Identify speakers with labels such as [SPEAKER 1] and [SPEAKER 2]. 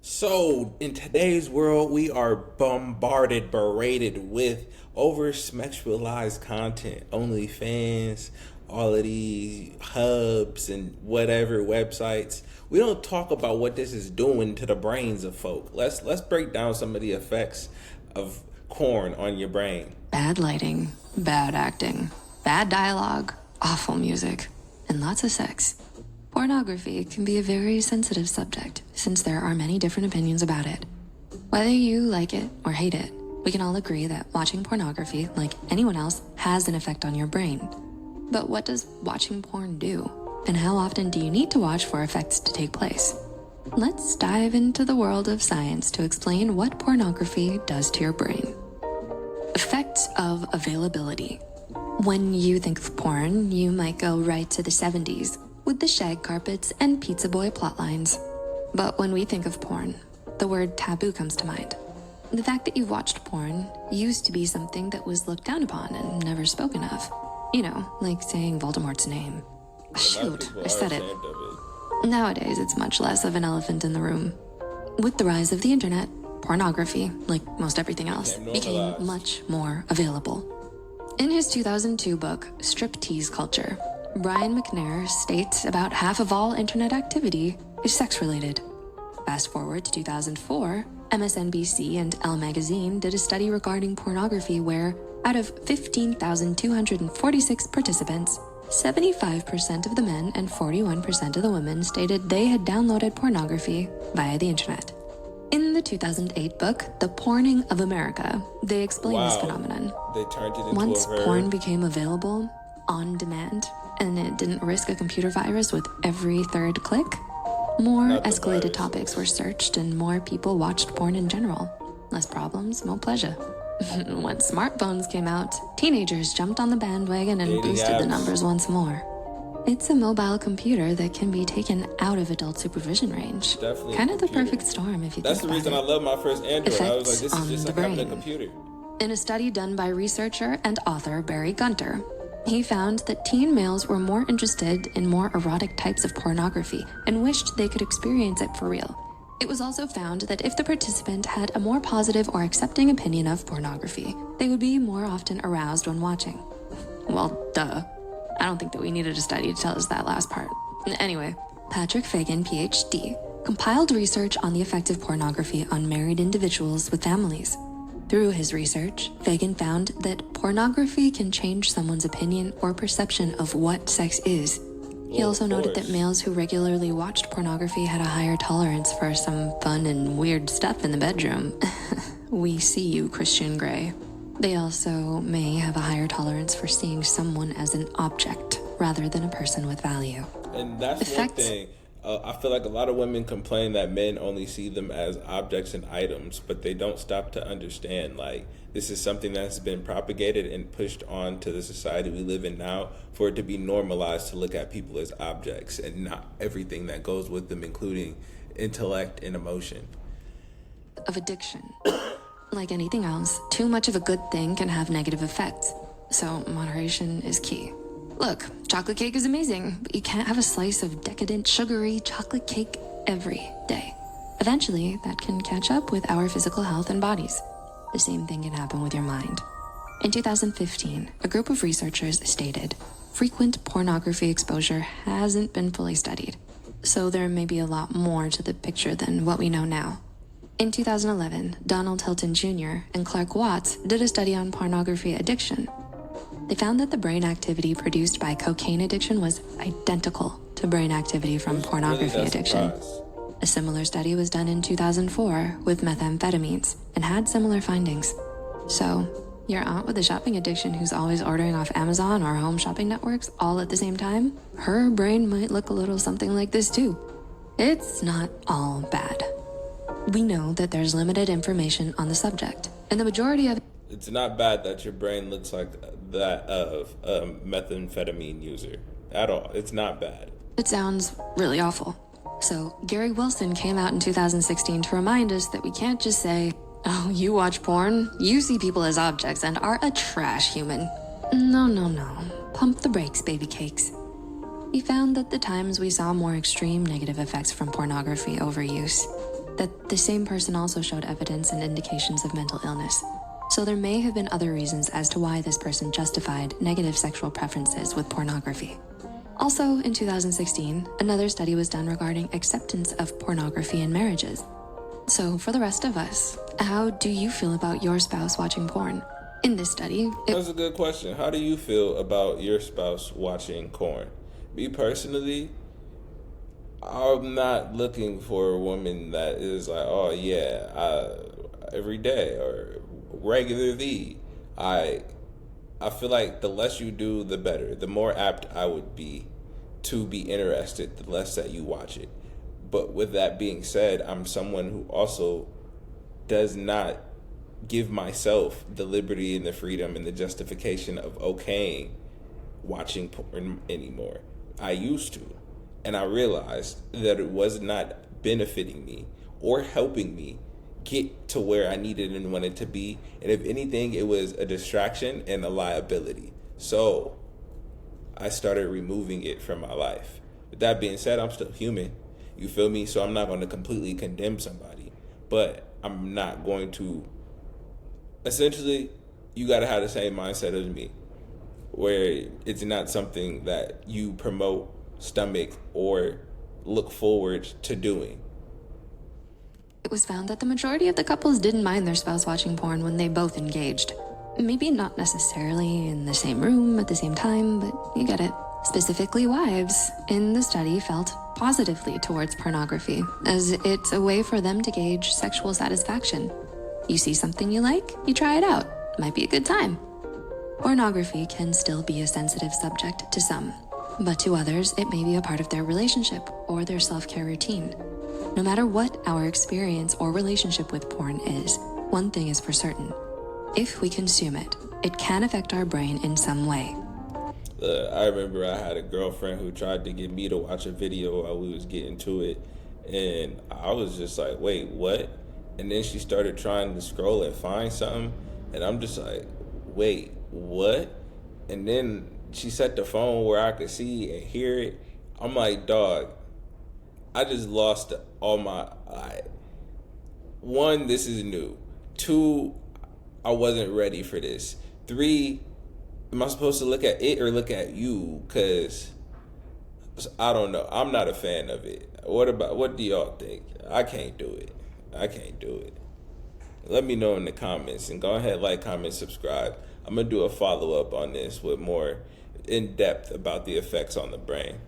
[SPEAKER 1] So, in today's world, we are bombarded, berated with over-sexualized content. OnlyFans, all of these hubs and whatever websites. We don't talk about what this is doing to the brains of folk. Let's break down some of the effects of porn on your brain.
[SPEAKER 2] Bad lighting, bad acting, bad dialogue, awful music, and lots of sex. Pornography can be a very sensitive subject, since there are many different opinions about it. Whether you like it or hate it, we can all agree that watching pornography, like anyone else, has an effect on your brain. But what does watching porn do? And how often do you need to watch for effects to take place? Let's dive into the world of science to explain what pornography does to your brain. Effects of availability. When you think of porn, you might go right to the 70s, with the shag carpets and pizza boy plotlines. But when we think of porn, the word taboo comes to mind. The fact that you watched porn used to be something that was looked down upon and never spoken of. You know, like saying Voldemort's name. Shoot, I said it. Nowadays, it's much less of an elephant in the room. With the rise of the internet, pornography, like most everything else, became much more available. In his 2002 book, Striptease Culture, Brian McNair states about half of all internet activity is sex-related. Fast forward to 2004, MSNBC and Elle magazine did a study regarding pornography where, out of 15,246 participants, 75% of the men and 41% of the women stated they had downloaded pornography via the internet. In the 2008 book, The Porning of America, they explain this phenomenon.
[SPEAKER 1] They turned it into
[SPEAKER 2] Once porn became available, on demand, and it didn't risk a computer virus with every third click, more escalated topics were searched and more people watched porn in general. Less problems, more pleasure. When smartphones came out, teenagers jumped on the bandwagon and boosted the numbers once more. It's a mobile computer that can be taken out of adult supervision range.
[SPEAKER 1] Definitely
[SPEAKER 2] kind of the perfect storm if you think about it.
[SPEAKER 1] That's the reason I love my first Android. I was like, this is just like having a computer.
[SPEAKER 2] In a study done by researcher and author Barry Gunter, he found that teen males were more interested in more erotic types of pornography and wished they could experience it for real. It was also found that if the participant had a more positive or accepting opinion of pornography, they would be more often aroused when watching. Well, duh. I don't think that we needed a study to tell us that last part. Anyway, Patrick Fagan, PhD, compiled research on the effect of pornography on married individuals with families. Through his research, Fagan found that pornography can change someone's opinion or perception of what sex is. He also noted that males who regularly watched pornography had a higher tolerance for some fun and weird stuff in the bedroom. We see you, Christian Grey. They also may have a higher tolerance for seeing someone as an object rather than a person with value.
[SPEAKER 1] And that's one thing. I feel like a lot of women complain that men only see them as objects and items, but they don't stop to understand, like, this is something that's been propagated and pushed on to the society we live in now for it to be normalized to look at people as objects and not everything that goes with them, including intellect and emotion.
[SPEAKER 2] Of addiction. Like anything else, too much of a good thing can have negative effects, so moderation is key. Look, chocolate cake is amazing, but you can't have a slice of decadent, sugary chocolate cake every day. Eventually, that can catch up with our physical health and bodies. The same thing can happen with your mind. In 2015, a group of researchers stated, frequent pornography exposure hasn't been fully studied, so there may be a lot more to the picture than what we know now. In 2011, Donald Hilton Jr. and Clark Watts did a study on pornography addiction. They found that the brain activity produced by cocaine addiction was identical to brain activity from pornography addiction. A similar study was done in 2004 with methamphetamines and had similar findings. So, your aunt with a shopping addiction who's always ordering off Amazon or home shopping networks all at the same time, her brain might look a little something like this too. It's not all bad. We know that there's limited information on the subject, and the majority of
[SPEAKER 1] It's not bad that your brain looks like that of a methamphetamine user at all. It's not bad.
[SPEAKER 2] It sounds really awful. So Gary Wilson came out in 2016 to remind us that we can't just say, oh, you watch porn, you see people as objects and are a trash human. No. Pump the brakes, baby cakes. He found that the times we saw more extreme negative effects from pornography overuse, that the same person also showed evidence and indications of mental illness. So there may have been other reasons as to why this person justified negative sexual preferences with pornography. Also, in 2016, another study was done regarding acceptance of pornography in marriages. So for the rest of us, how do you feel about your spouse watching porn? In this study,
[SPEAKER 1] That's a good question. How do you feel about your spouse watching porn? Me personally, I'm not looking for a woman that is like, oh yeah, every day or regularly. I feel like the less you do, the better. The more apt I would be to be interested, the less that you watch it. But with that being said, I'm someone who also does not give myself the liberty and the freedom and the justification of okaying watching porn anymore. I used to. And I realized that it was not benefiting me or helping me get to where I needed and wanted to be. And if anything, it was a distraction and a liability. So I started removing it from my life. With that being said, I'm still human. You feel me? So I'm not going to completely condemn somebody. But I'm not going to... Essentially, you got to have the same mindset as me, where it's not something that you promote, stomach, or look forward to doing.
[SPEAKER 2] it was found that the majority of the couples didn't mind their spouse watching porn when they both engaged. Maybe not necessarily in the same room at the same time, but you get it. Specifically, wives in the study felt positively towards pornography, as it's a way for them to gauge sexual satisfaction. You see something you like, you try it out. Might be a good time. Pornography can still be a sensitive subject to some, but to others, it may be a part of their relationship or their self-care routine. No matter what our experience or relationship with porn is, one thing is for certain. If we consume it, it can affect our brain in some way.
[SPEAKER 1] I remember I had a girlfriend who tried to get me to watch a video while we was getting to it, and I was just like, wait, what? And then she started trying to scroll and find something, and I'm just like, wait, what? And then she set the phone where I could see and hear it. I'm like, dog, I just lost all my... One, this is new. Two, I wasn't ready for this. Three, am I supposed to look at it or look at you? Because I don't know. I'm not a fan of it. What do y'all think? I can't do it. Let me know in the comments, and go ahead, like, comment, subscribe. I'm going to do a follow-up on this with more in depth about the effects on the brain.